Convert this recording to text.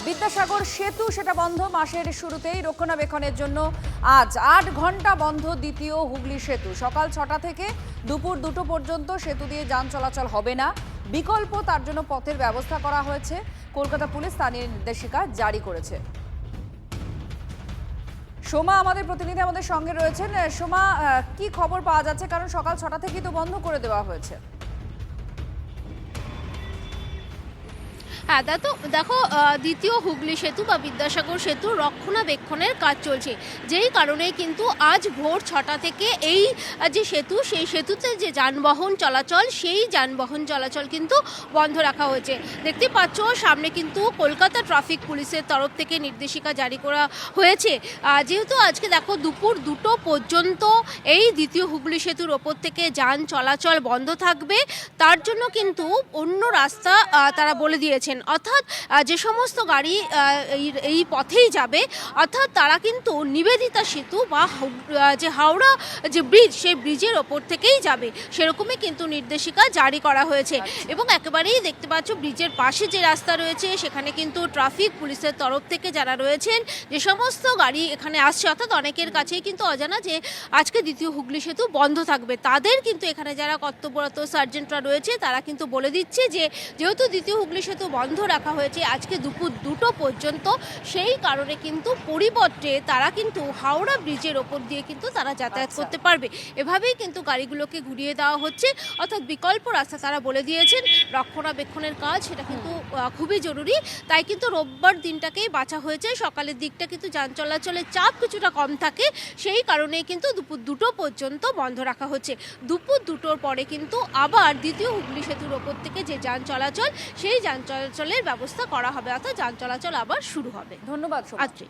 বিদ্যাসাগর সেতু সেটা বন্ধ মাসের শুরুতেই রক্ষণাবেক্ষণের জন্য আজ ৮ ঘন্টা বন্ধ দ্বিতীয় হুগলি সেতু। সকাল ৬টা থেকে দুপুর ২টো পর্যন্ত সেতু দিয়ে যান চলাচল হবে না। বিকল্প তার জন্য পথের ব্যবস্থা করা হয়েছে। কলকাতা পুলিশ স্থানীয় নির্দেশিকা জারি করেছে। সোমা আমাদের প্রতিনিধি আমাদের সঙ্গে রয়েছেন। সোমা, কি খবর পাওয়া যাচ্ছে? কারণ সকাল ৬টা থেকেই তো বন্ধ করে দেওয়া হয়েছে। হ্যাঁ, দেখো দ্বিতীয় হুগলি সেতু বা বিদ্যাসাগর সেতু রক্ষণাবেক্ষণের কাজ চলছে, যেই কারণে কিন্তু আজ ভোর ৬টা থেকে এই যে সেতু, সেই সেতুতে যে যানবাহন চলাচল, সেই যানবাহন চলাচল কিন্তু বন্ধ রাখা হয়েছে। দেখতে পাচ্ছ সামনে কিন্তু কলকাতা ট্রাফিক পুলিশের তরফ থেকে নির্দেশিকা জারি করা হয়েছে। যেহেতু আজকে দেখো দুপুর ২টো পর্যন্ত এই দ্বিতীয় হুগলি সেতুর ওপর থেকে যান চলাচল বন্ধ থাকবে, তার জন্য কিন্তু অন্য রাস্তা তারা বলে দিয়েছেন। অর্থাৎ যে সমস্ত গাড়ি এই পথেই যাবে, অর্থাৎ তারা কিন্তু নিবেদিতা সেতু বা যে হাওড়া যে ব্রিজ, সেই ব্রিজের ওপর থেকেই যাবে, সেরকমই কিন্তু নির্দেশিকা জারি করা হয়েছে। এবং একেবারেই দেখতে পাচ্ছ ব্রিজের পাশে যে রাস্তা রয়েছে, সেখানে কিন্তু ট্রাফিক পুলিশের তরফ থেকে যারা রয়েছেন, যে সমস্ত গাড়ি এখানে আসছে, অর্থাৎ অনেকের কাছেই কিন্তু অজানা যে আজকে দ্বিতীয় হুগলি সেতু বন্ধ থাকবে, তাদের কিন্তু এখানে যারা কর্তব্যরত সার্জেন্টরা রয়েছে, তারা কিন্তু বলে দিচ্ছে যে যেহেতু দ্বিতীয় হুগলি সেতু বন্ধ রাখা হয়েছে আজকে দুপুর ২টো পর্যন্ত, সেই কারণে কিন্তু পরিবর্তে তারা কিন্তু হাওড়া ব্রিজের ওপর দিয়ে কিন্তু তারা যাতায়াত করতে পারবে। এভাবেই কিন্তু গাড়িগুলোকে ঘুরিয়ে দেওয়া হচ্ছে। অর্থাৎ বিকল্প রাস্তা তারা বলে দিয়েছেন। রক্ষণাবেক্ষণের কাজ সেটা কিন্তু খুবই জরুরি, তাই কিন্তু রোববার দিনটাকেই বাছা হয়েছে। সকালের দিকটা কিন্তু যান চলাচলের চাপ কিছুটা কম থাকে, সেই কারণেই কিন্তু দুপুর ২টো পর্যন্ত বন্ধ রাখা হচ্ছে। দুপুর ২টোর পরে কিন্তু আবার দ্বিতীয় হুগলি সেতুর ওপর থেকে যে যান চলাচল, সেই যান চলাচলের ব্যবস্থা করা হবে, অর্থাৎ যান চলাচল আবার শুরু হবে। ধন্যবাদ। আচ্ছা।